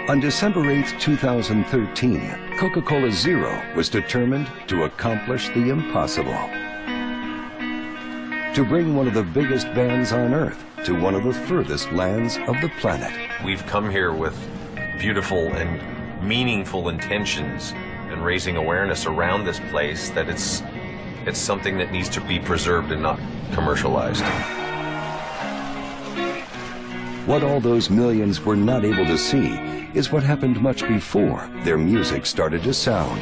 On December 8, 2013, Coca-Cola Zero was determined to accomplish the impossible. To bring one of the biggest bands on Earth to one of the furthest lands of the planet. We've come here with beautiful and meaningful intentions and raising awareness around this place that it's something that needs to be preserved and not commercialized. What all those millions were not able to see is what happened much before their music started to sound.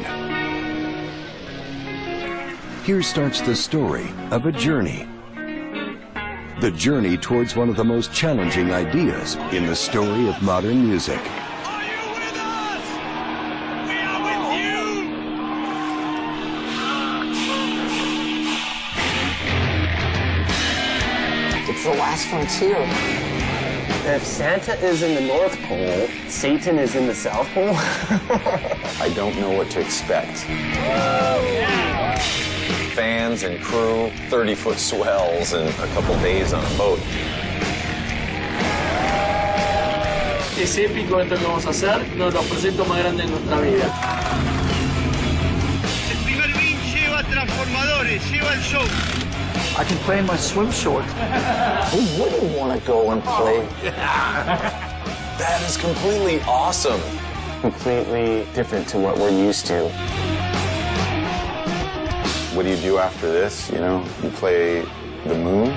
Here starts the story of a journey. The journey towards one of the most challenging ideas in the story of modern music. Are you with us? We are with you! It's the last frontier. If Santa is in the North Pole, Satan is in the South Pole. I don't know what to expect. Fans and crew, 30-foot swells, and a couple days on a boat. Es épico esto que vamos a hacer, uno de los proyectos más grandes de nuestra vida. El primer beat lleva transformadores, lleva el show. I can play in my swim shorts. Who wouldn't want to go and play? That is completely awesome. Completely different to what we're used to. What do you do after this? You know, you play the moon.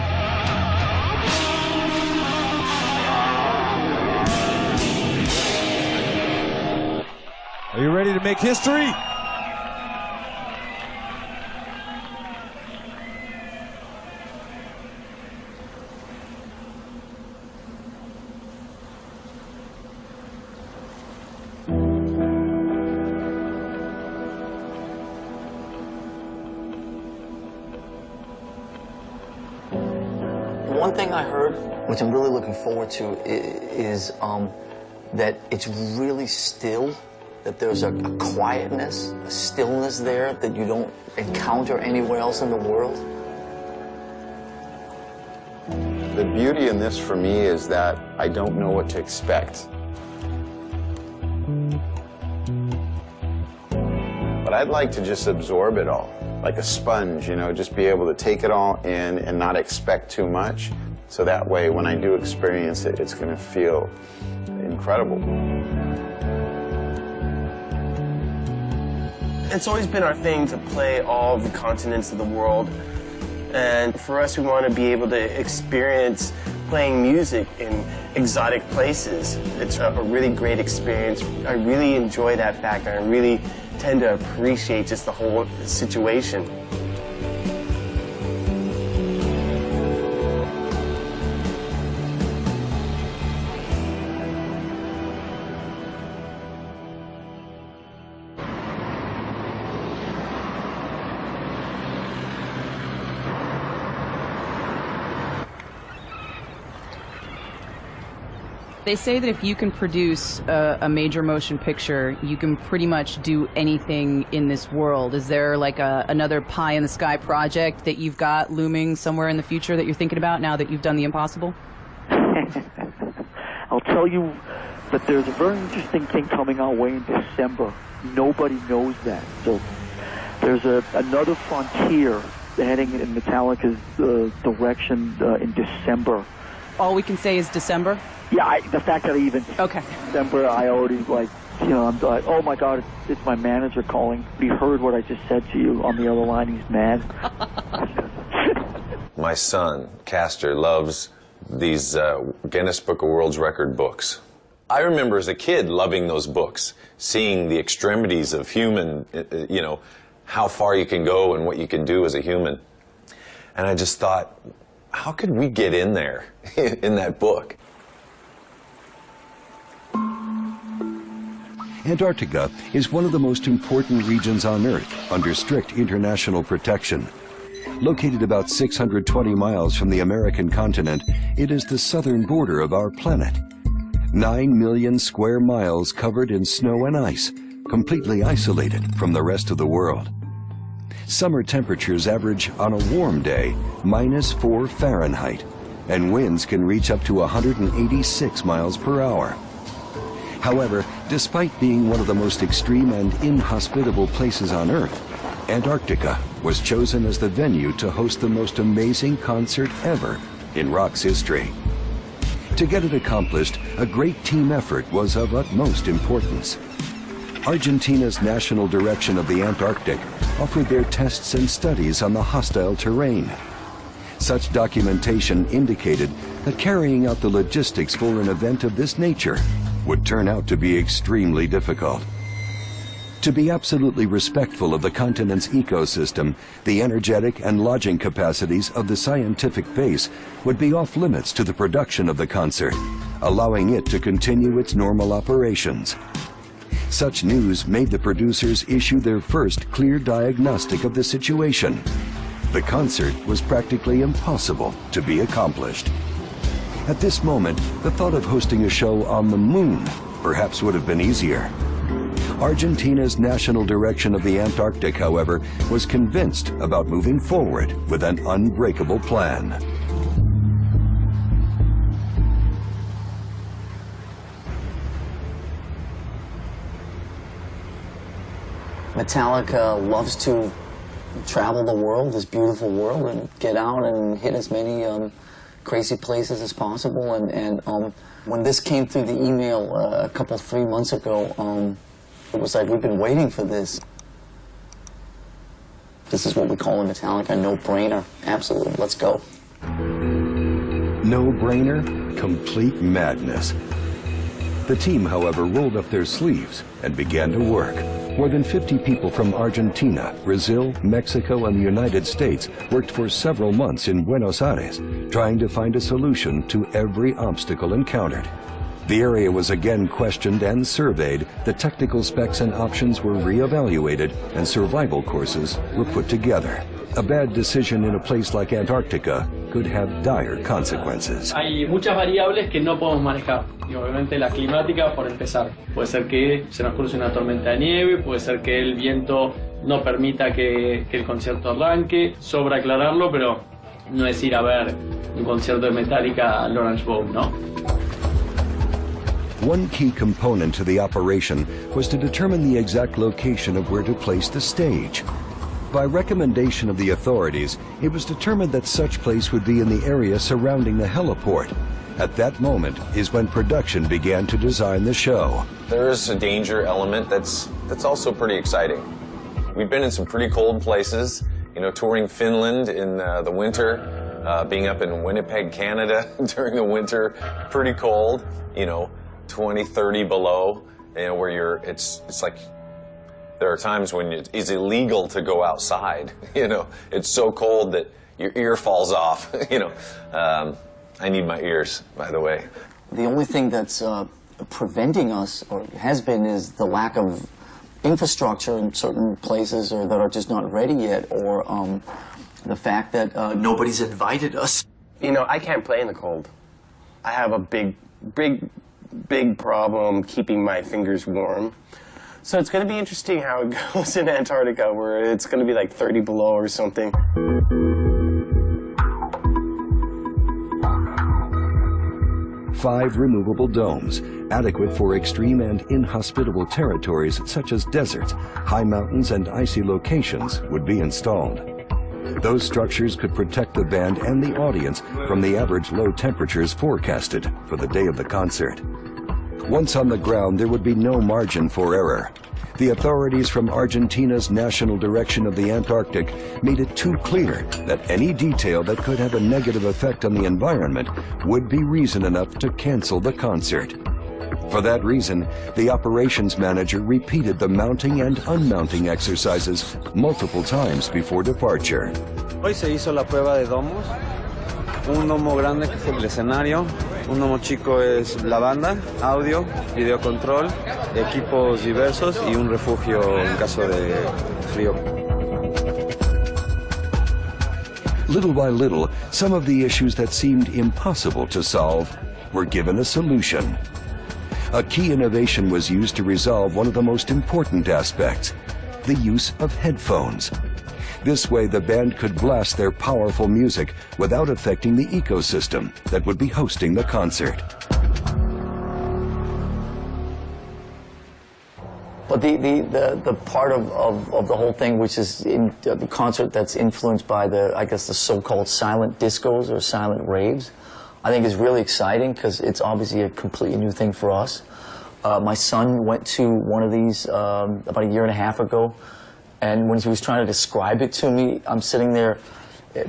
Are you ready to make history? One thing I heard, which I'm really looking forward to, is that it's really still, that there's a quietness, a stillness there that you don't encounter anywhere else in the world. The beauty in this for me is that I don't know what to expect. But I'd like to just absorb it all, like a sponge, you know, just be able to take it all in and not expect too much. So that way, when I do experience it, it's going to feel incredible. It's always been our thing to play all of the continents of the world. And for us, we want to be able to experience playing music in exotic places. It's a really great experience. I really enjoy that fact, and I really tend to appreciate just the whole situation. They say that if you can produce a major motion picture, you can pretty much do anything in this world. Is there like another pie-in-the-sky project that you've got looming somewhere in the future that you're thinking about now that you've done the impossible? I'll tell you that there's a very interesting thing coming our way in December. Nobody knows that. So there's another frontier heading in Metallica's direction in December. All we can say is December? Yeah, the fact that I even... Okay. December, I already, like, you know, I'm like, oh, my God, it's my manager calling. He heard what I just said to you on the other line. He's mad. My son, Castor, loves these Guinness Book of World Record books. I remember as a kid loving those books, seeing the extremities of human, you know, how far you can go and what you can do as a human. And I just thought, how could we get in there, in that book? Antarctica is one of the most important regions on Earth under strict international protection. Located about 620 miles from the American continent, it is the southern border of our planet. 9 million square miles covered in snow and ice, completely isolated from the rest of the world. Summer temperatures average on a warm day -4 Fahrenheit, and winds can reach up to 186 miles per hour. However, Despite being one of the most extreme and inhospitable places on Earth, Antarctica was chosen as the venue to host the most amazing concert ever in rock's history. To get it accomplished, a great team effort was of utmost importance. Argentina's National Direction of the Antarctic offered their tests and studies on the hostile terrain. Such documentation indicated that carrying out the logistics for an event of this nature would turn out to be extremely difficult. To be absolutely respectful of the continent's ecosystem, the energetic and lodging capacities of the scientific base would be off limits to the production of the concert, allowing it to continue its normal operations. Such news made the producers issue their first clear diagnostic of the situation. The concert was practically impossible to be accomplished. At this moment, the thought of hosting a show on the moon perhaps would have been easier. Argentina's National Direction of the Antarctic, however, was convinced about moving forward with an unbreakable plan. Metallica loves to travel the world, this beautiful world, and get out and hit as many crazy places as possible. And when this came through the email a couple, 3 months ago, it was like, we've been waiting for this. This is what we call in Metallica, no-brainer. Absolutely, let's go. No-brainer? Complete madness. The team, however, rolled up their sleeves and began to work. More than 50 people from Argentina, Brazil, Mexico, and the United States worked for several months in Buenos Aires, trying to find a solution to every obstacle encountered. The area was again questioned and surveyed, the technical specs and options were re-evaluated, and survival courses were put together. A bad decision in a place like Antarctica could have dire consequences. Hay muchas variables que no podemos manejar. Y obviamente la climática, por empezar. Puede ser que se nos cruce una tormenta de nieve, puede ser que el viento no permita que el concierto arranque. Sobra aclararlo, pero no es ir a ver un concierto de Metallica al Orange Bowl, ¿no? One key component to the operation was to determine the exact location of where to place the stage. By recommendation of the authorities, it was determined that such place would be in the area surrounding the heliport. At that moment is when production began to design the show. There is a danger element that's also pretty exciting. We've been in some pretty cold places, you know, touring Finland in the winter, being up in Winnipeg, Canada during the winter, pretty cold, you know, 20, 30 below, you know, where it's like, there are times when it's illegal to go outside, you know. It's so cold that your ear falls off, you know. I need my ears, by the way. The only thing that's preventing us, or has been, is the lack of infrastructure in certain places or that are just not ready yet, or the fact that nobody's invited us. You know, I can't play in the cold. I have a big problem keeping my fingers warm. So it's going to be interesting how it goes in Antarctica, where it's going to be like 30 below or something. Five removable domes, adequate for extreme and inhospitable territories such as deserts, high mountains, and icy locations, would be installed. Those structures could protect the band and the audience from the average low temperatures forecasted for the day of the concert. Once on the ground, there would be no margin for error. The authorities from Argentina's National Direction of the Antarctic made it too clear that any detail that could have a negative effect on the environment would be reason enough to cancel the concert. For that reason, the operations manager repeated the mounting and unmounting exercises multiple times before departure. Hoy se hizo la prueba de domos. Un domo grande que es el escenario, un domo chico es la banda, audio, video control, equipos diversos y un refugio en caso de frío. Little by little, some of the issues that seemed impossible to solve were given a solution. A key innovation was used to resolve one of the most important aspects, the use of headphones. This way, the band could blast their powerful music without affecting the ecosystem that would be hosting the concert. But the part of the whole thing, which is in the concert that's influenced by I guess the so-called silent discos or silent raves, I think is really exciting because it's obviously a completely new thing for us. My son went to one of these about a year and a half ago, and when he was trying to describe it to me, I'm sitting there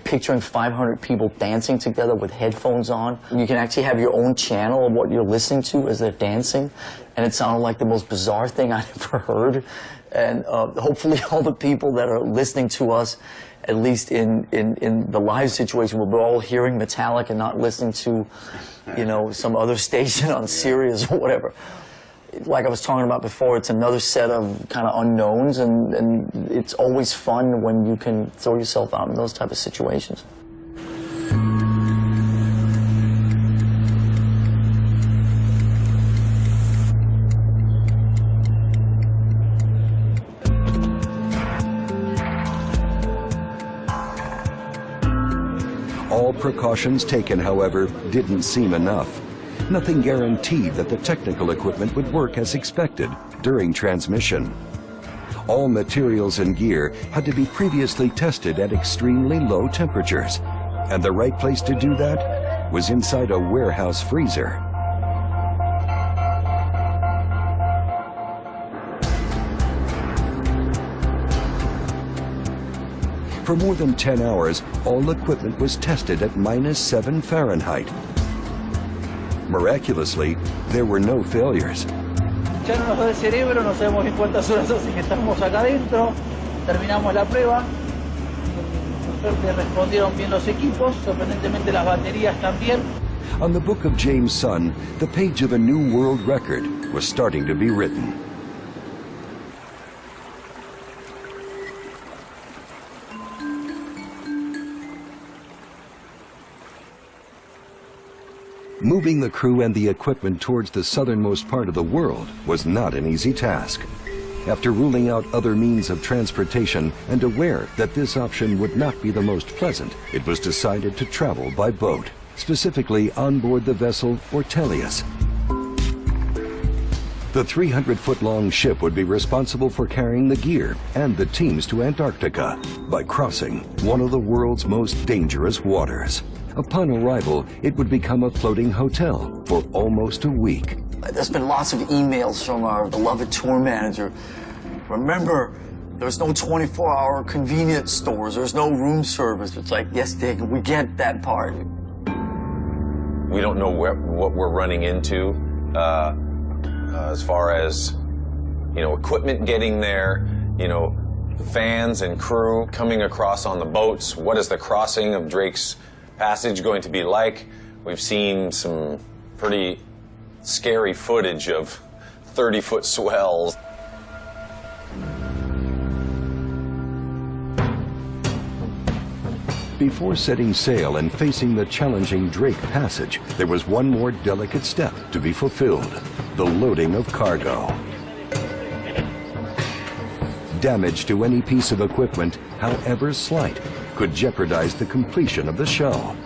picturing 500 people dancing together with headphones on. You can actually have your own channel of what you're listening to as they're dancing, and it sounded like the most bizarre thing I've ever heard. And hopefully all the people that are listening to us, at least in the live situation, we're all hearing Metallica and not listening to, you know, some other station on Sirius or whatever. Like I was talking about before, it's another set of kind of unknowns, and it's always fun when you can throw yourself out in those type of situations. All precautions taken, however, didn't seem enough. Nothing guaranteed that the technical equipment would work as expected during transmission. All materials and gear had to be previously tested at extremely low temperatures, and the right place to do that was inside a warehouse freezer. For more than 10 hours, all equipment was tested at -7 Fahrenheit. Miraculously, there were no failures. Ya no nos da el cerebro, no sabemos en cuántas horas hace que estamos acá adentro. Terminamos la prueba. Por suerte respondieron bien los equipos, sorprendentemente las baterías también. On the book of James' son, the page of a new world record was starting to be written. Moving the crew and the equipment towards the southernmost part of the world was not an easy task. After ruling out other means of transportation and aware that this option would not be the most pleasant, it was decided to travel by boat, specifically on board the vessel Ortelius. The 300-foot-long ship would be responsible for carrying the gear and the teams to Antarctica by crossing one of the world's most dangerous waters. Upon arrival, it would become a floating hotel for almost a week. There's been lots of emails from our beloved tour manager. Remember, there's no 24-hour convenience stores. There's no room service. It's like, yes, Dick, we get that part. We don't know what we're running into as far as, you know, equipment getting there, you know, fans and crew coming across on the boats. What is the crossing of Drake's Passage going to be like? We've seen some pretty scary footage of 30-foot swells. Before setting sail and facing the challenging Drake Passage, there was one more delicate step to be fulfilled: the loading of cargo. Damage to any piece of equipment, however slight, could jeopardize the completion of the show.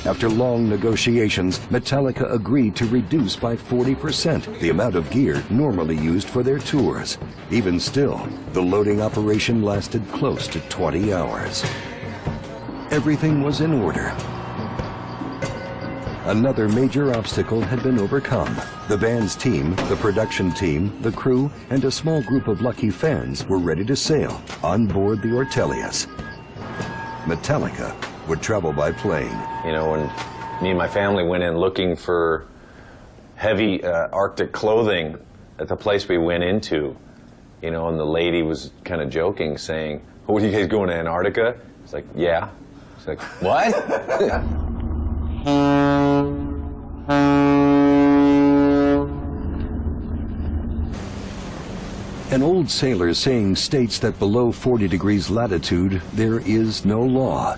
After long negotiations, Metallica agreed to reduce by 40% the amount of gear normally used for their tours. Even still, the loading operation lasted close to 20 hours. Everything was in order. Another major obstacle had been overcome. The band's team, the production team, the crew, and a small group of lucky fans were ready to sail on board the Ortelius. Metallica would travel by plane. You know, when me and my family went in looking for heavy Arctic clothing at the place we went into, you know, and the lady was kind of joking, saying, "Oh, are you guys going to Antarctica?" It's like, "Yeah." It's like, "What?" An old sailor's saying states that below 40 degrees latitude there is no law,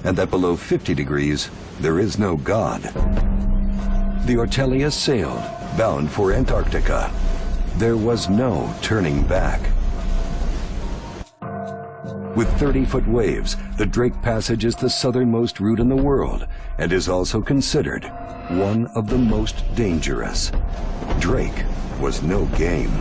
and that below 50 degrees there is no God. The Ortelius sailed, bound for Antarctica. There was no turning back. With 30-foot waves, the Drake Passage is the southernmost route in the world and is also considered one of the most dangerous. Drake was no game.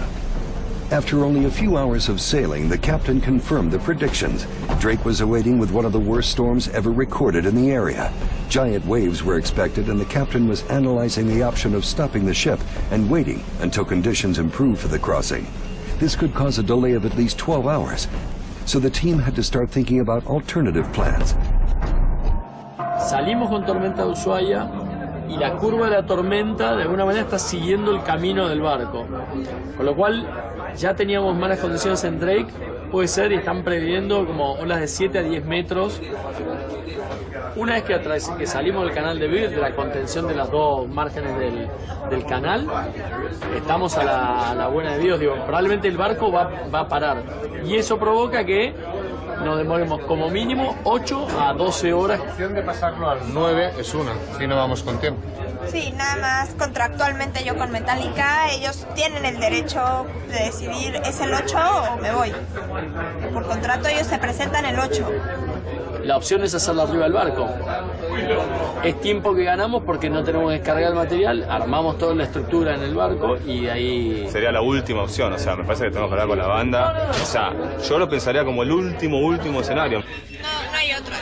After only a few hours of sailing, the captain confirmed the predictions. Drake was awaiting with one of the worst storms ever recorded in the area. Giant waves were expected, and the captain was analyzing the option of stopping the ship and waiting until conditions improved for the crossing. This could cause a delay of at least 12 hours, so the team had to start thinking about alternative plans. Salimos con tormenta de Ushuaia y la curva de la tormenta de alguna manera está siguiendo el camino del barco, con lo cual ya teníamos malas condiciones en Drake, puede ser, y están previendo como olas de 7 a 10 metros. Una vez que salimos del canal de Beer, de la contención de las dos márgenes del canal, estamos a la buena de Dios, digo, probablemente el barco va a parar, y eso provoca que nos demoremos como mínimo 8 a 12 horas. La opción de pasarlo al 9 es una, si no vamos con tiempo. Sí, nada más contractualmente yo con Metallica, ellos tienen el derecho de decidir es el 8 o me voy. Por contrato ellos se presentan el 8. La opción es hacerlo arriba del barco. Es tiempo que ganamos porque no tenemos que descargar el material, armamos toda la estructura en el barco y de ahí... Sería la última opción, o sea, me parece que tenemos que hablar con la banda. O sea, yo lo pensaría como el último escenario. No hay otro.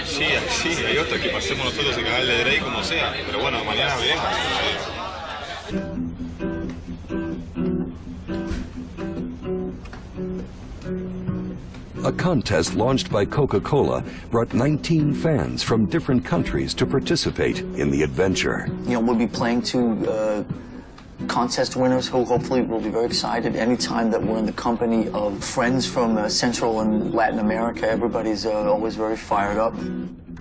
Sí, hay otro, que pasemos nosotros el canal de Drake como sea, pero bueno, mañana veremos. A contest launched by Coca-Cola brought 19 fans from different countries to participate in the adventure. You know, we'll be playing to contest winners who hopefully will be very excited. Anytime that we're in the company of friends from Central and Latin America, everybody's always very fired up.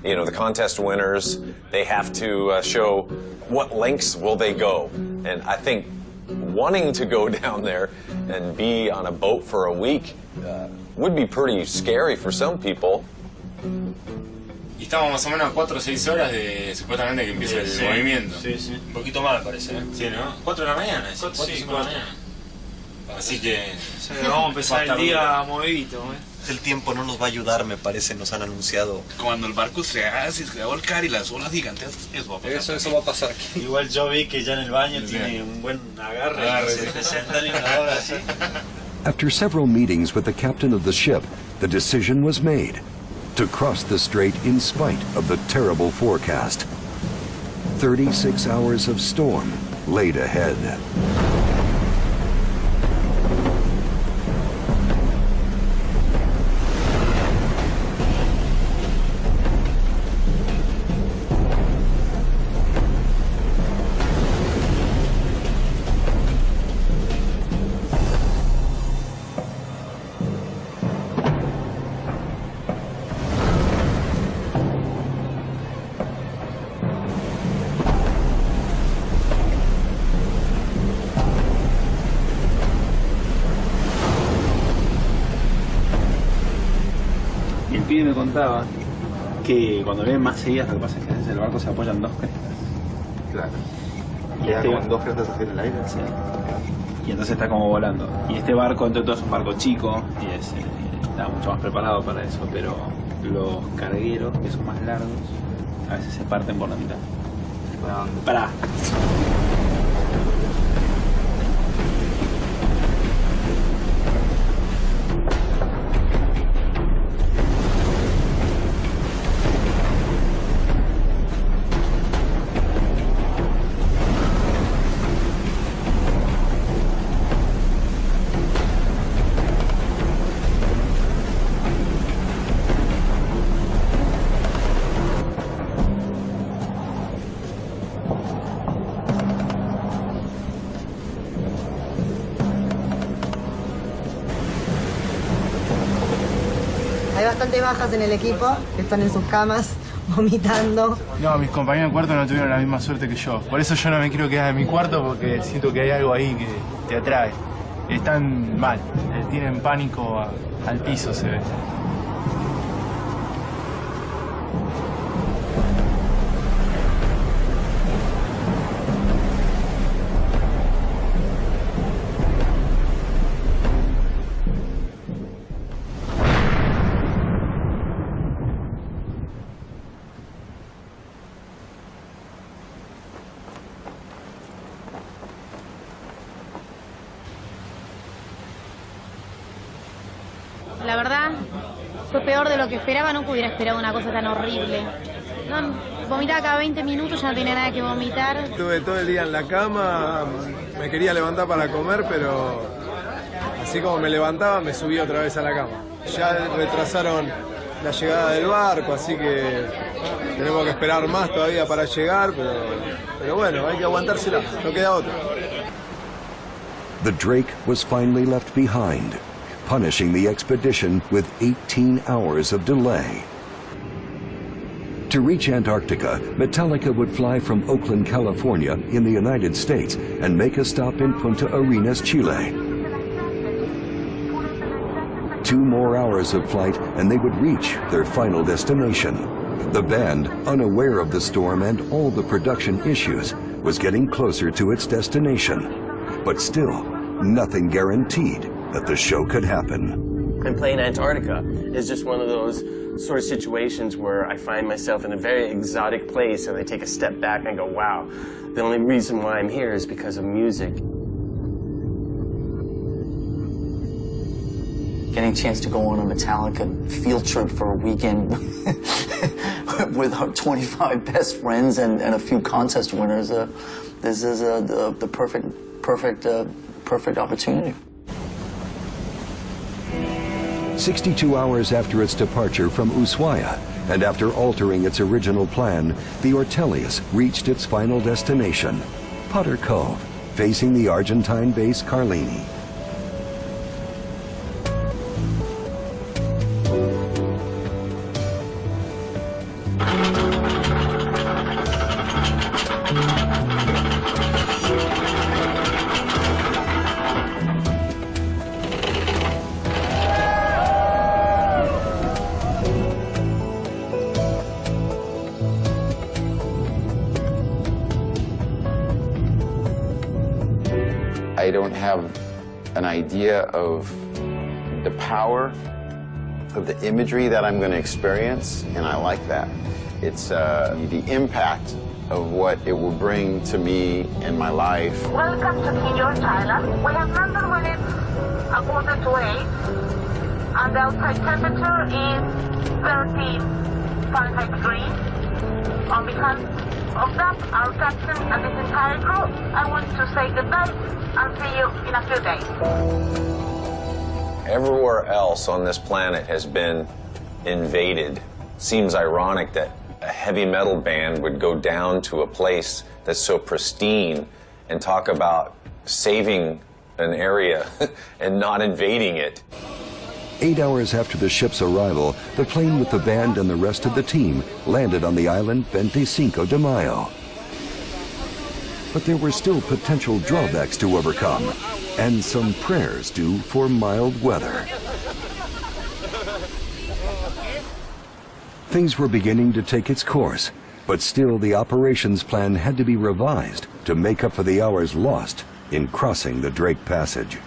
You know, the contest winners, they have to show what lengths will they go. And I think wanting to go down there and be on a boat for a week would be pretty scary for some people. Y estamos más o menos a 4 o 6 horas de supuestamente que empieza el movimiento. Sí, sí. Un poquito más me parece, ¿eh? Sí, ¿no? 4 de la mañana, 4 de la mañana. Así que... Sí, vamos a empezar el día movidito, ¿eh? El tiempo no nos va a ayudar, me parece, nos han anunciado. Cuando el barco se va a volcar y las olas gigantes, eso va a pasar. Eso va a pasar aquí. Igual yo vi que ya en el baño tiene un buen agarre. Se sentan en una hora así. After several meetings with the captain of the ship, the decision was made to cross the strait in spite of the terrible forecast. 36 hours of storm laid ahead. Me contaba que cuando vienen más seguidas lo que pasa es que a veces el barco se apoya en dos crestas. Claro. Y queda con dos crestas así en el aire. Sí. Y entonces está como volando. Y este barco, entre todo, es un barco chico y está mucho más preparado para eso, pero los cargueros, que son más largos, a veces se parten por la mitad. Pará. Hay bastantes bajas en el equipo, que están en sus camas, vomitando. No, mis compañeros de cuarto no tuvieron la misma suerte que yo. Por eso yo no me quiero quedar en mi cuarto porque siento que hay algo ahí que te atrae. Están mal, tienen pánico al piso, se ve. la verdad fue peor de lo que esperaba, nunca hubiera esperado una cosa tan horrible. No, vomitaba cada 20 minutos, ya no tenía nada que vomitar. Estuve todo el día en la cama, me quería levantar para comer, pero así como me levantaba, me subí otra vez a la cama. Ya retrasaron la llegada del barco, así que tenemos que esperar más todavía para llegar, pero bueno, hay que aguantársela, no queda otra. The Drake was finally left behind, punishing the expedition with 18 hours of delay. To reach Antarctica, Metallica would fly from Oakland, California, in the United States, and make a stop in Punta Arenas, Chile. 2 more hours of flight, and they would reach their final destination. The band, unaware of the storm and all the production issues, was getting closer to its destination. But still, nothing guaranteed that the show could happen. And playing Antarctica is just one of those sort of situations where I find myself in a very exotic place and I take a step back and go, wow, the only reason why I'm here is because of music. Getting a chance to go on a Metallica field trip for a weekend with our 25 best friends and a few contest winners, this is the perfect opportunity. 62 hours after its departure from Ushuaia, and after altering its original plan, the Ortelius reached its final destination, Potter Cove, facing the Argentine base Carlini. I don't have an idea of the power of the imagery that I'm going to experience, and I like that. It's the impact of what it will bring to me in my life. Welcome to Kinyor, Thailand. We have number when it's 7:45, and the outside temperature is 30 Fahrenheit degrees. On behalf of that, our captain and this entire crew, I want to say goodbye and see you in a few days. Everywhere else on this planet has been invaded. Seems ironic that a heavy metal band would go down to a place that's so pristine and talk about saving an area and not invading it. 8 hours after the ship's arrival, the plane with the band and the rest of the team landed on the island 25 de Mayo. But there were still potential drawbacks to overcome, and some prayers due for mild weather. Things were beginning to take its course, but still the operations plan had to be revised to make up for the hours lost in crossing the Drake Passage.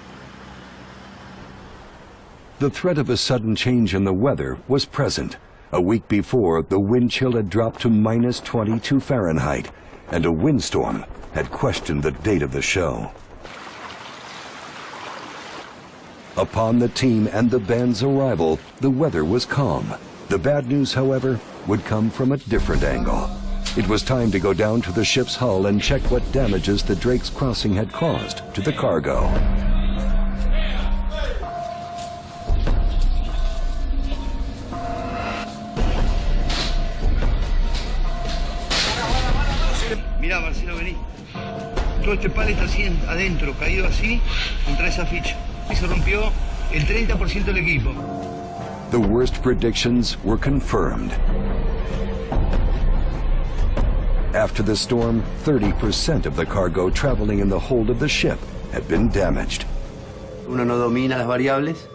The threat of a sudden change in the weather was present. A week before, the wind chill had dropped to -22 Fahrenheit, and a windstorm had questioned the date of the show. Upon the team and the band's arrival, the weather was calm. The bad news, however, would come from a different angle. It was time to go down to the ship's hull and check what damages the Drake's crossing had caused to the cargo. Mirá, Marcelo, vení. Todo este pallet está así adentro, caído así, contra esa ficha. Y se rompió el 30% del equipo. The worst predictions were confirmed. After the storm, 30% of the cargo traveling in the hold of the ship had been damaged. Uno no domina las variables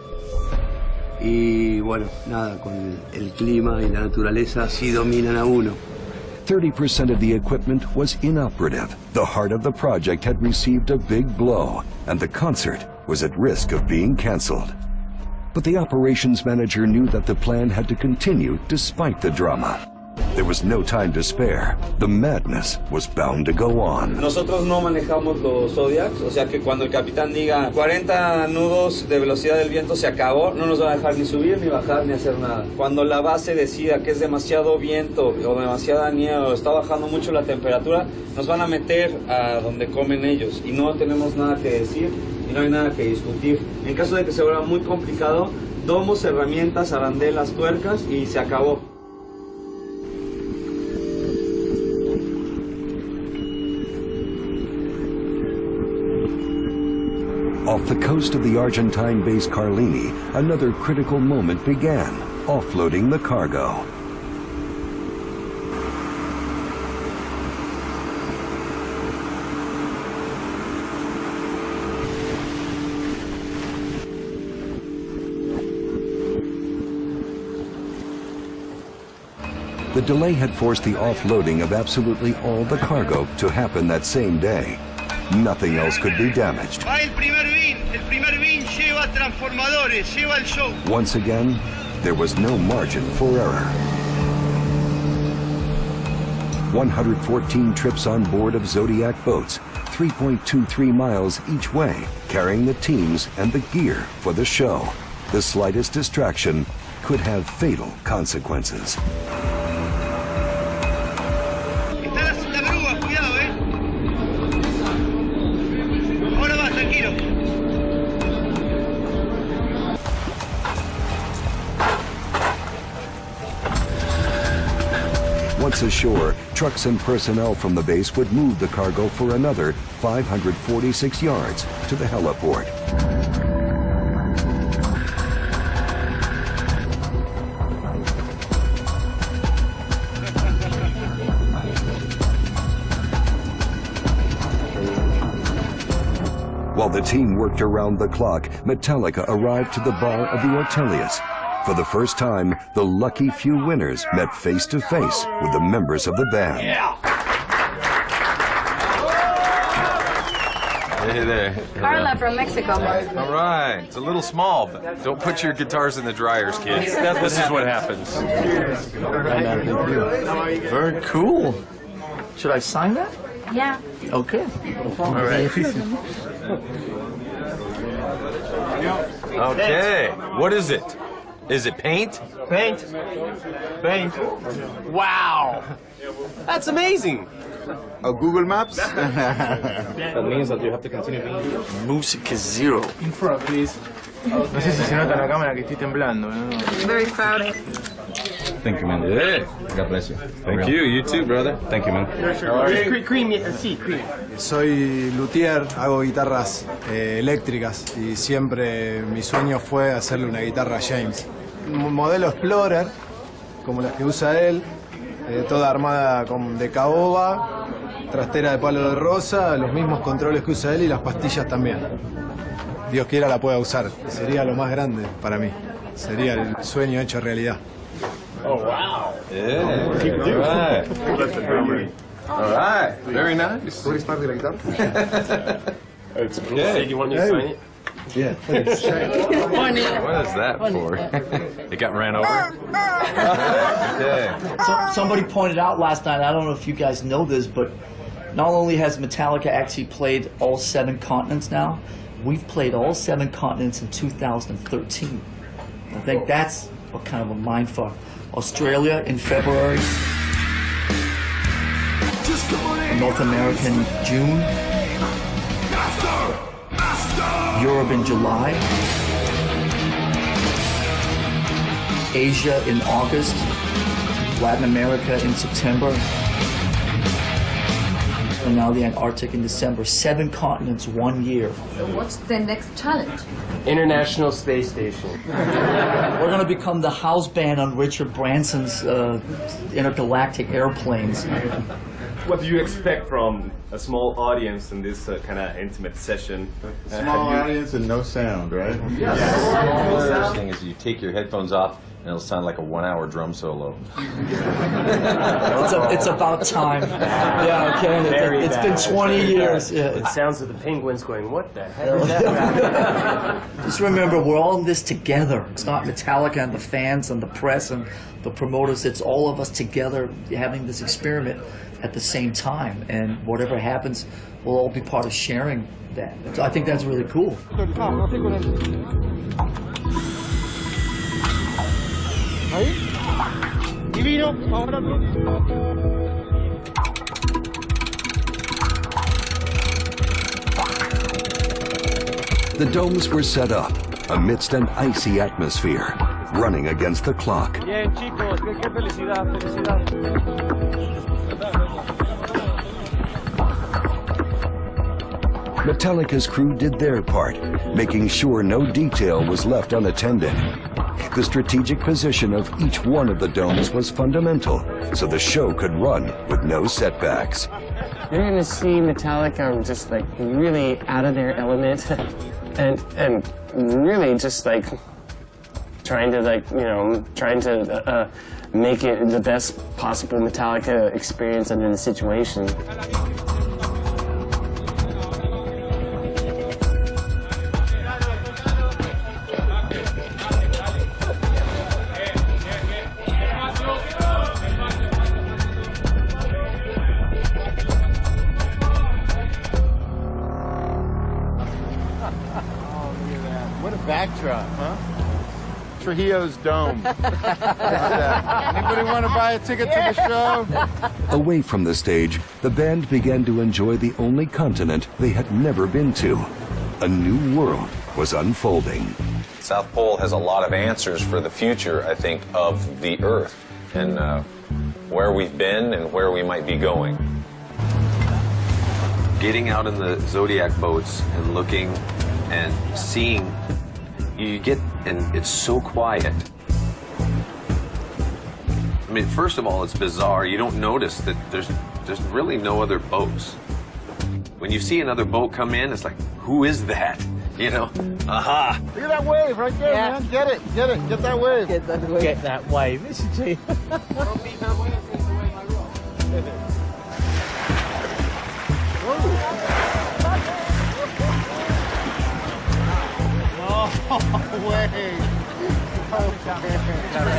y bueno, nada, con el clima y la naturaleza sí dominan a uno. 30% of the equipment was inoperative. The heart of the project had received a big blow, and the concert was at risk of being canceled. But the operations manager knew that the plan had to continue despite the drama. There was no time to spare. The madness was bound to go on. Nosotros no manejamos los Zodiacs, o sea que cuando el capitán diga 40 nudos de velocidad del viento se acabó, no nos va a dejar ni subir, ni bajar, ni hacer nada. Cuando la base decida que es demasiado viento o demasiada nieve o está bajando mucho la temperatura, nos van a meter a donde comen ellos y no tenemos nada que decir y no hay nada que discutir. En caso de que se vuelva muy complicado, domos, herramientas, arandelas, tuercas y se acabó. Off the coast of the Argentine base Carlini, another critical moment began, offloading the cargo. The delay had forced the offloading of absolutely all the cargo to happen that same day. Nothing else could be damaged. Va el primer bin lleva transformadores, lleva el show. Once again, there was no margin for error. 114 trips on board of Zodiac boats, 3.23 miles each way, carrying the teams and the gear for the show. The slightest distraction could have fatal consequences. Once ashore, trucks and personnel from the base would move the cargo for another 546 yards to the heliport. While the team worked around the clock, Metallica arrived to the bar of the Ortelius. For the first time, the lucky few winners met face to face with the members of the band. Yeah. Hey there. Carla from Mexico. All right. It's a little small, but don't put your guitars in the dryers, kids. This is what happens. Very cool. Should I sign that? Yeah. Okay. All right. Okay. What is it? Is it paint? Paint. Paint. Wow. That's amazing. Google Maps? That means that you have to continue being Music is zero. in front, please. No sé si se nota en la cámara que estoy temblando, ¿no? Very proud. Thank you, man. Yeah. God bless you. Thank you. You too, brother. Thank you, man. Cream, sí, cream. Soy luthier, hago guitarras eléctricas y siempre mi sueño fue hacerle una guitarra a James. Un modelo Explorer, como las que usa él, toda armada de caoba, trastera de palo de rosa, los mismos controles que usa él y las pastillas también. Dios quiera la pueda usar, sería lo más grande para mí, sería el sueño hecho realidad. Oh, wow. Yeah. All right. All right. Very nice. ¿Puedes parte de la guitarra? It's okay. You want me to sign it? Yeah, thanks. What is that for? It got ran over? Okay. Somebody pointed out last night, I don't know if you guys know this, but not only has Metallica actually played all 7 continents now, we've played all 7 continents in 2013. I think that's a kind of a mindfuck. Australia in February, North America in June, Europe in July, Asia in August, Latin America in September, and now the Antarctic in December. 7 continents, 1 year. So what's the next challenge? International Space Station. We're going to become the house band on Richard Branson's intergalactic airplanes. What do you expect from a small audience in this kind of intimate session. Small audience and no sound, right? Yes. The worst thing is you take your headphones off and it'll sound like a 1-hour drum solo. It's about time. Yeah, okay. It's been 20 years. Yeah. It sounds like the penguins going, what the hell is that? Just remember, we're all in this together. It's not Metallica and the fans and the press and the promoters. It's all of us together having this experiment at the same time. And whatever happens, we'll all be part of sharing that. So I think that's really cool. The domes were set up amidst an icy atmosphere, running against the clock. Bien, chicos, qué felicidad, felicidad. Metallica's crew did their part, making sure no detail was left unattended. The strategic position of each one of the domes was fundamental, so the show could run with no setbacks. You're going to see Metallica just like really out of their element and really just like trying to make it the best possible Metallica experience under the situation. What a backdrop, huh? Trujillo's Dome. Anybody want to buy a ticket to the show? Away from the stage, the band began to enjoy the only continent they had never been to. A new world was unfolding. South Pole has a lot of answers for the future, I think, of the Earth and where we've been and where we might be going. Getting out in the Zodiac boats and looking and seeing, and it's so quiet. I mean, first of all, it's bizarre. You don't notice that there's really no other boats. When you see another boat come in, it's like, who is that? You know? Aha! Look at that wave right there, man. Get it. Get that wave. Get that wave. Listen to you. No way.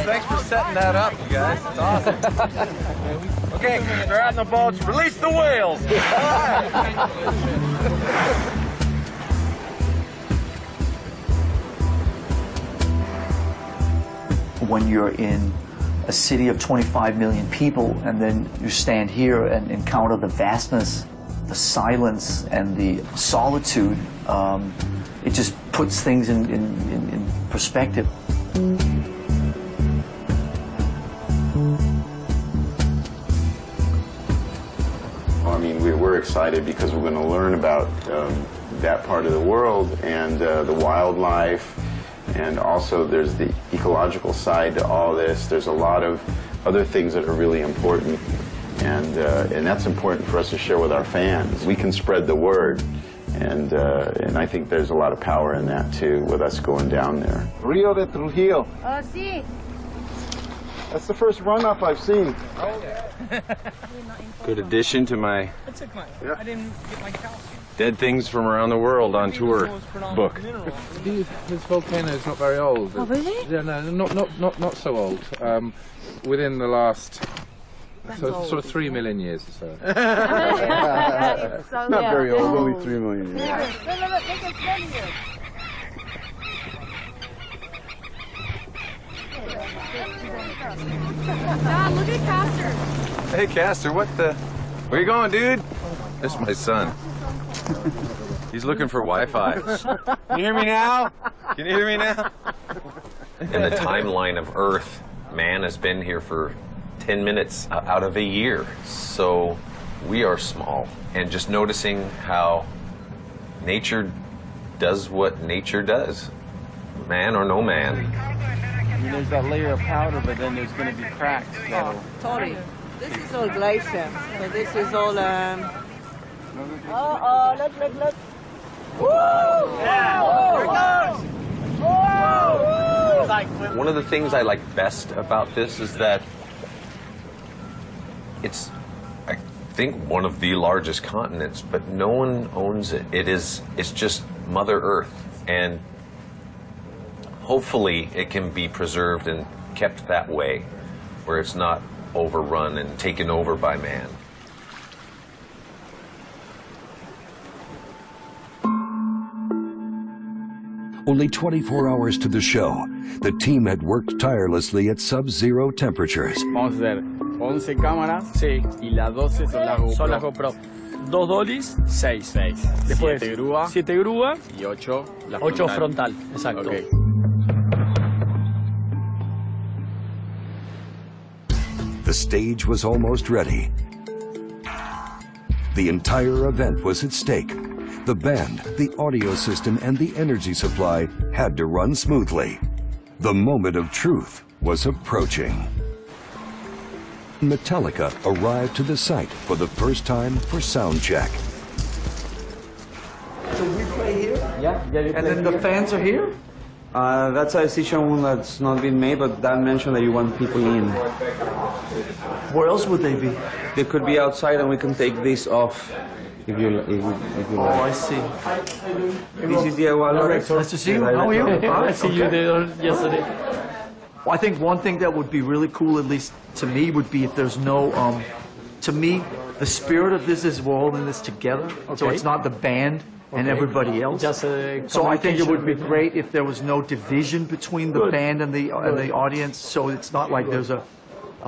Thanks for setting that up, you guys. It's awesome. Okay, they're out in the boats. Release the whales! When you're in a city of 25 million people and then you stand here and encounter the vastness, the silence, and the solitude, it just puts things in perspective. Well, I mean, we're excited because we're going to learn about that part of the world and the wildlife, and also there's the ecological side to all this. There's a lot of other things that are really important, and that's important for us to share with our fans. We can spread the word, and I think there's a lot of power in that too, with us going down there. Rio de Trujillo. Oh, sí. That's the first run-up I've seen. Good addition to my I didn't get my calcium. Dead Things from Around the World on Tour book. This volcano is not very old. Oh, really? Yeah, no, not so old. Within the last sort of 3 million years or so. Not very old, only 3 million years. John, look at Castor. Hey, Castor, where you going, dude? That's my son. He's looking for Wi-Fi. Can you hear me now? Can you hear me now? In the timeline of Earth, man has been here for 10 minutes out of a year. So we are small. And just noticing how nature does what nature does, man or no man. I mean, there's that layer of powder, but then there's going to be cracks. Tori, this is all glacier. So this is all Look. Woo! Yeah! Here it goes! Woo! One of the things I like best about this is that it's, I think, one of the largest continents, but no one owns it. It's just Mother Earth, and hopefully it can be preserved and kept that way, where it's not overrun and taken over by man. Only 24 hours to the show, the team had worked tirelessly at sub-zero temperatures. Vamos a hacer 11 cámaras, sí, y las 12 son las GoPro. Son las GoPro. 2 dollies, 6. Después 7 grúas y 8 la frontal. 8 frontal, exacto. Okay. The stage was almost ready. The entire event was at stake. The band, the audio system, and the energy supply had to run smoothly. The moment of truth was approaching. Metallica arrived to the site for the first time for sound check. So we play here? Yeah. And then the fans are here? That's a decision that's not been made, but Dan mentioned that you want people in. Where else would they be? They could be outside, and we can take this off if you like. Oh, I see. This is Diego Alvarez. Nice to see you. How are you? I see you there yesterday. Well, I think one thing that would be really cool, at least to me, would be if there's no, to me, the spirit of this is we're all in this together. Okay. So it's not the band and everybody else. Just so I think it would be great if there was no division between the band and the audience. So it's not like there's a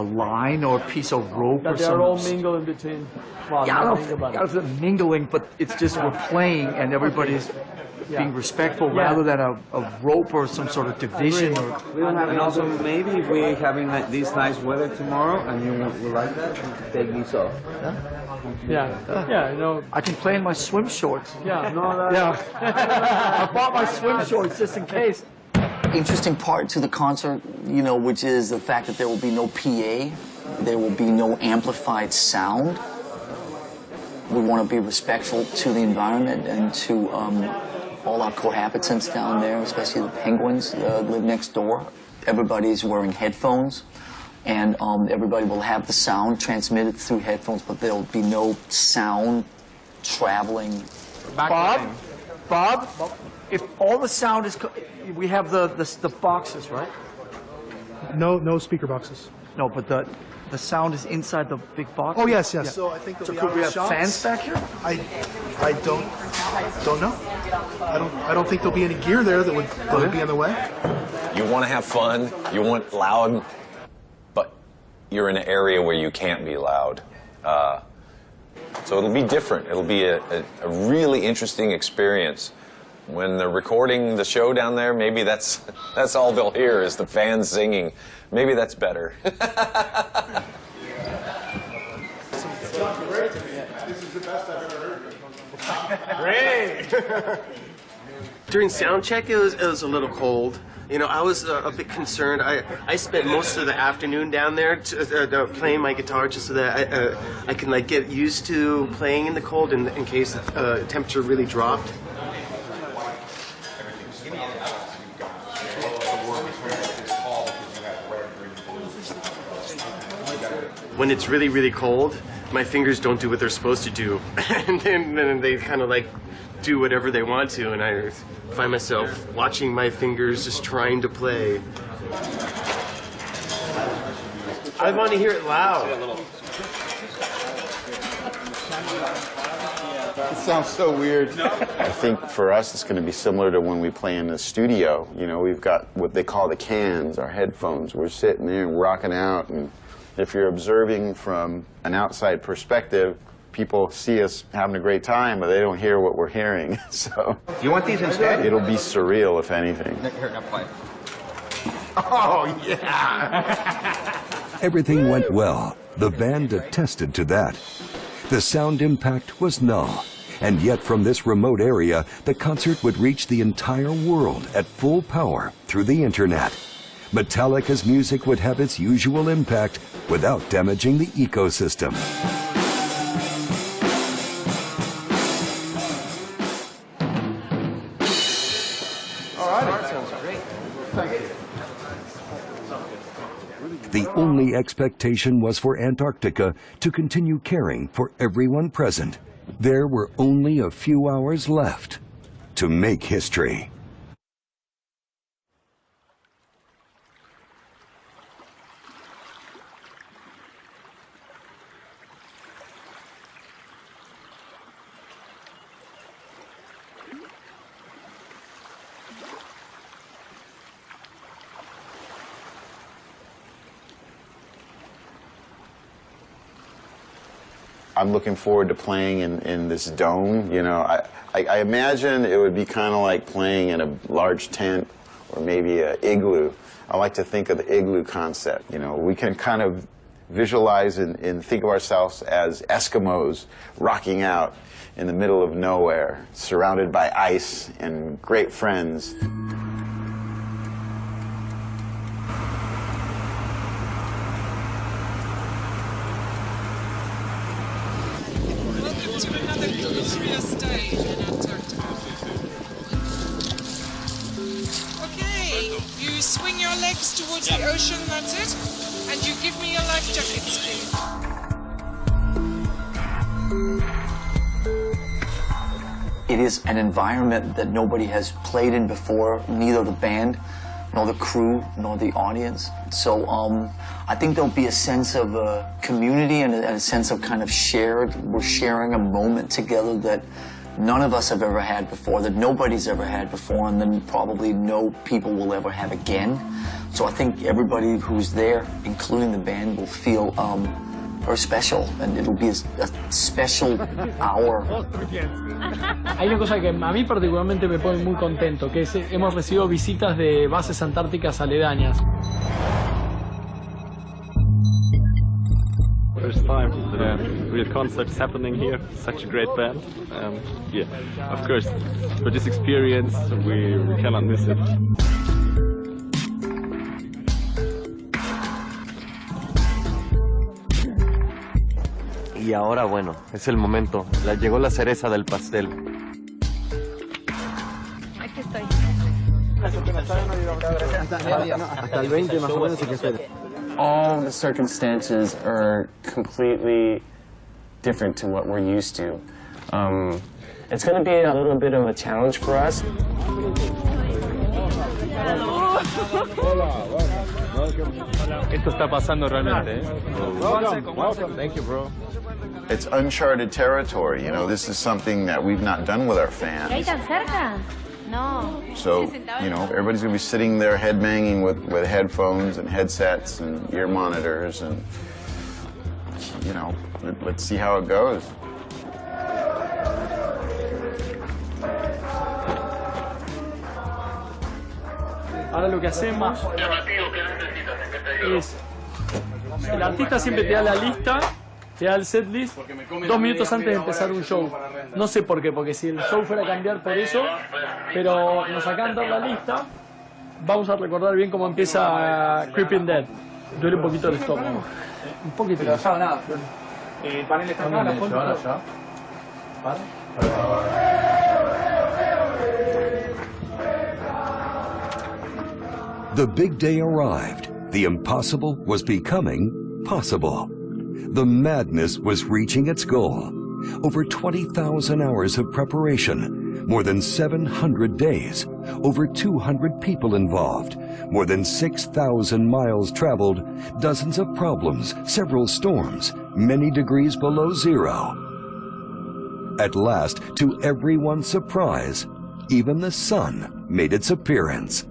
line or a piece of rope or something. They're all mingling between. Well, yeah, I don't know if mingling, but it's just we're playing and everybody's being respectful rather than a rope or some sort of division. And also maybe if we're having this nice weather tomorrow and you would like that, take these off. Yeah, you know. I can play in my swim shorts. Yeah, I bought my swim shorts just in case. Interesting part to the concert, you know, which is the fact that there will be no PA, there will be no amplified sound. We want to be respectful to the environment and to all our cohabitants down there, especially the penguins live next door. Everybody's wearing headphones, and everybody will have the sound transmitted through headphones, but there will be no sound traveling. Bob, if all the sound is, we have the boxes, right? No speaker boxes. No, but the sound is inside the big box. Oh yes. Yeah. So I think so could we have fans back here? I don't know. I don't think there'll be any gear there that would be in the way. You want to have fun. You want loud, but you're in an area where you can't be loud. So it'll be different. It'll be a really interesting experience. When they're recording the show down there, maybe that's all they'll hear is the fans singing. Maybe that's better. This is the best I've ever heard. Great! During sound check, it was a little cold. You know, I was a bit concerned. I spent most of the afternoon down there playing my guitar just so that I can like get used to playing in the cold in case the temperature really dropped. When it's really, really cold, my fingers don't do what they're supposed to do. And then they kind of like do whatever they want to, and I find myself watching my fingers just trying to play. I want to hear it loud. It sounds so weird. I think for us it's going to be similar to when we play in the studio. You know, we've got what they call the cans, our headphones. We're sitting there and rocking out, and if you're observing from an outside perspective, people see us having a great time, but they don't hear what we're hearing. So you want these instead? It'll be surreal, if anything. Here, now play. Oh, yeah! Everything went well. The band attested to that. The sound impact was null. And yet from this remote area, the concert would reach the entire world at full power through the internet. Metallica's music would have its usual impact without damaging the ecosystem. The only expectation was for Antarctica to continue caring for everyone present. There were only a few hours left to make history. I'm looking forward to playing in this dome. You know, I imagine it would be kind of like playing in a large tent or maybe an igloo. I like to think of the igloo concept. You know, we can kind of visualize and think of ourselves as Eskimos rocking out in the middle of nowhere, surrounded by ice and great friends. To another glorious day in Antarctica. Okay, you swing your legs towards the ocean, that's it, and you give me your life jackets, please. It is an environment that nobody has played in before, neither the band, nor the crew, nor the audience. So I think there'll be a sense of community and a sense of kind of we're sharing a moment together that none of us have ever had before, that nobody's ever had before, and then probably no people will ever have again. So I think everybody who's there, including the band, will feel very special, and it'll be a special hour. Hay una cosa que a mí particularmente me pone muy contento, que es hemos recibido visitas de bases antárticas aledañas. First time that real concerts happening here. Such a great band. Yeah, of course, for this experience we cannot miss it. Y ahora, bueno, es el momento. Llegó la cereza del pastel. Aquí estoy. Hasta el 20 más o menos hay que hacer. All the circumstances are completely different to what we're used to. It's going to be a little bit of a challenge for us. Esto está pasando realmente, ¿eh? Welcome. Thank you, bro. It's uncharted territory. You know, this is something that we've not done with our fans. ¿Ahí tan cerca? No. So, you know, everybody's going to be sitting there headbanging with headphones and headsets and ear monitors, and, you know, let's see how it goes. Ahora lo que hacemos es, el artista siempre te da la lista, te da el setlist 2 minutos antes de empezar un show. No sé por qué, porque si el show fuera a cambiar por eso, pero nos acaban de dar la lista, vamos a recordar bien cómo empieza Creeping Dead. Duele un poquito el estómago. Un poquito. Pero ya nada. El panel está acá, la foto. The big day arrived. The impossible was becoming possible. The madness was reaching its goal. Over 20,000 hours of preparation, more than 700 days, over 200 people involved, more than 6,000 miles traveled, dozens of problems, several storms, many degrees below zero. At last, to everyone's surprise, even the sun made its appearance.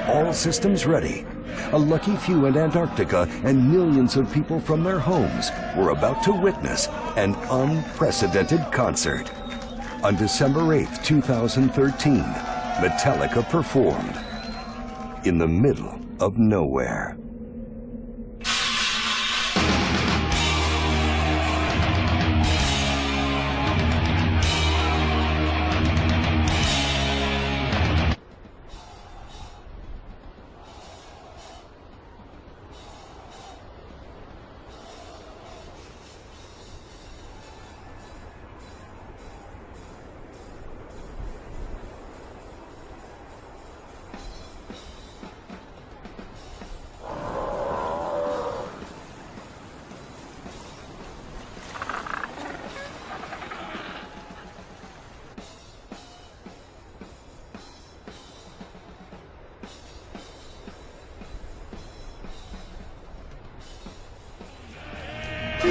All systems ready. A lucky few in Antarctica and millions of people from their homes were about to witness an unprecedented concert. On December 8, 2013, Metallica performed in the middle of nowhere.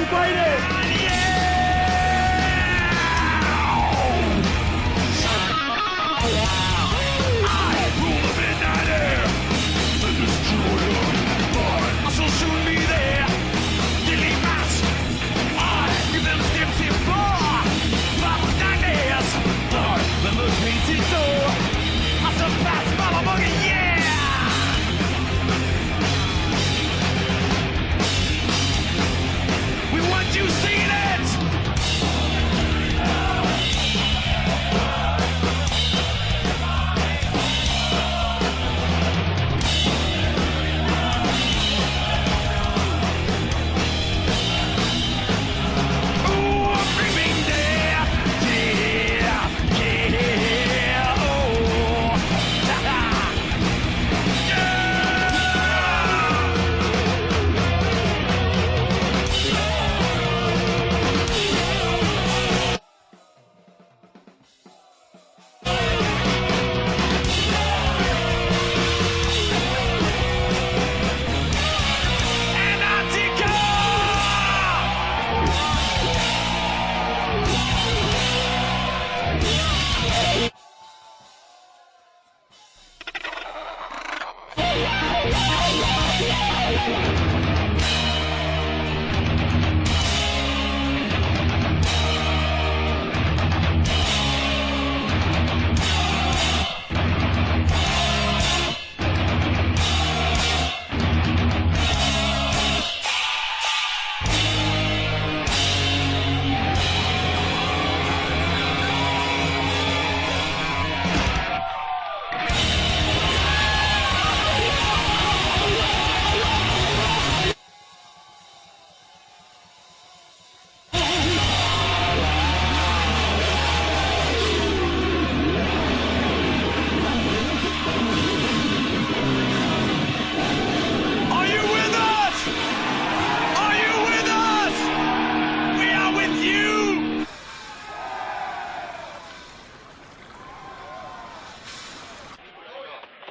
5 aire.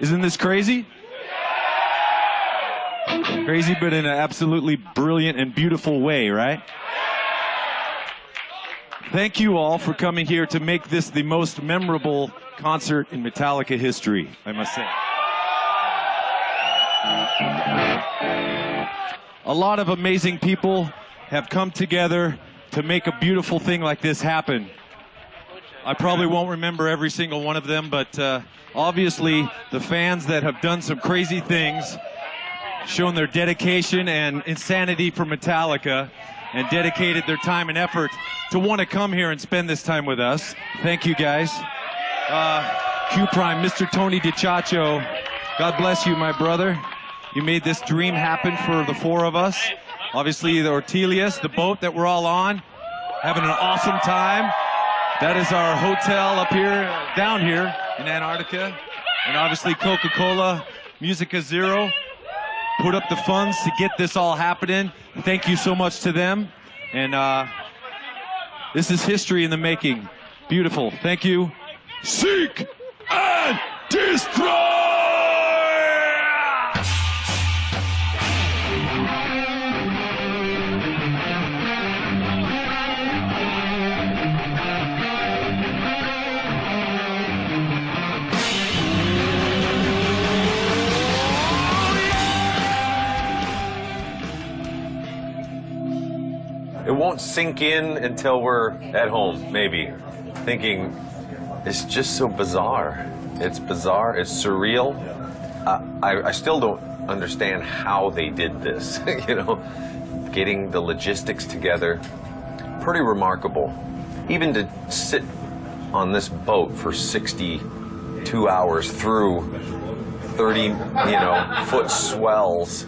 Isn't this crazy? Crazy, but in an absolutely brilliant and beautiful way, right? Thank you all for coming here to make this the most memorable concert in Metallica history, I must say. A lot of amazing people have come together to make a beautiful thing like this happen. I probably won't remember every single one of them, but obviously the fans that have done some crazy things, shown their dedication and insanity for Metallica, and dedicated their time and effort to want to come here and spend this time with us. Thank you, guys. Q Prime, Mr. Tony DiCiaccio, God bless you, my brother. You made this dream happen for the four of us. Obviously, the Ortelius, the boat that we're all on, having an awesome time. That is our hotel up here, down here in Antarctica. And obviously Coca-Cola, Musica Zero, put up the funds to get this all happening. Thank you so much to them. And this is history in the making. Beautiful. Thank you. Seek and destroy! It won't sink in until we're at home, maybe. Thinking, it's just so bizarre. It's bizarre, it's surreal. I still don't understand how they did this, you know? Getting the logistics together, pretty remarkable. Even to sit on this boat for 62 hours through 30, foot swells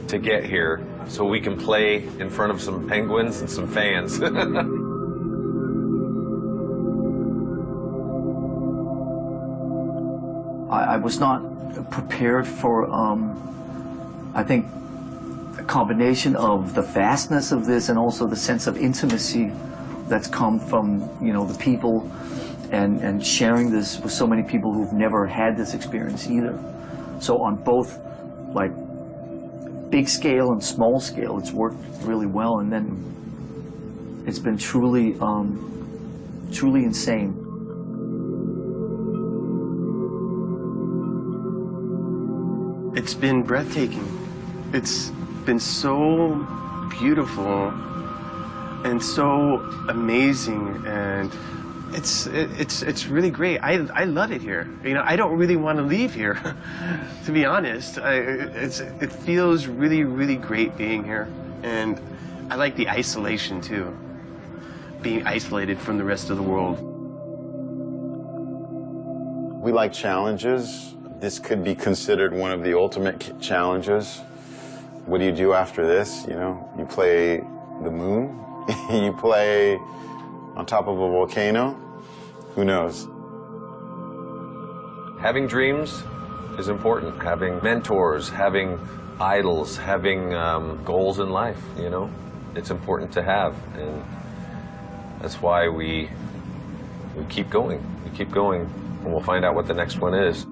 to get here, so we can play in front of some penguins and some fans. I was not prepared for, I think, a combination of the vastness of this and also the sense of intimacy that's come from, the people and sharing this with so many people who've never had this experience either. So on both, like, big scale and small scale, it's worked really well, and then it's been truly, truly insane. It's been breathtaking. It's been so beautiful and so amazing, and it's really great. I love it here. You know, I don't really want to leave here, to be honest. It feels really, really great being here, and I like the isolation too. Being isolated from the rest of the world. We like challenges. This could be considered one of the ultimate challenges. What do you do after this? You know, you play the moon, you play on top of a volcano. Who knows? Having dreams is important. Having mentors, having idols, having goals in life, you know, it's important to have. And that's why we keep going. We keep going, and we'll find out what the next one is.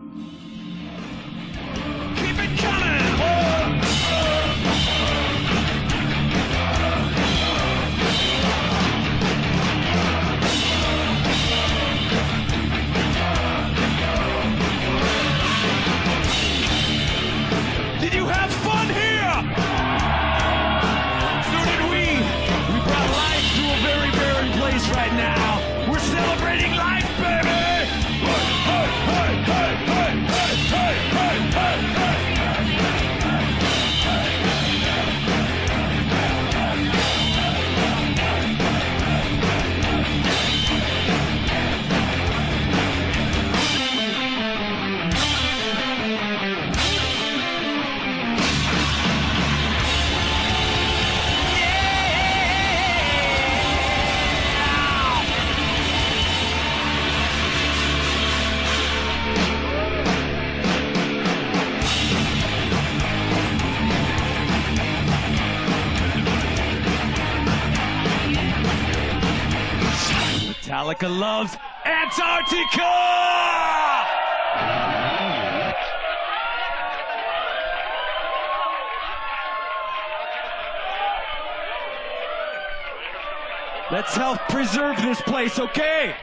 Did you have fun here? So did we. We brought life to a very barren place right now. We're celebrating life, baby! Hey, hey, hey, hey, hey, hey, hey, hey, hey. Metallica loves Antarctica! Let's help preserve this place, okay?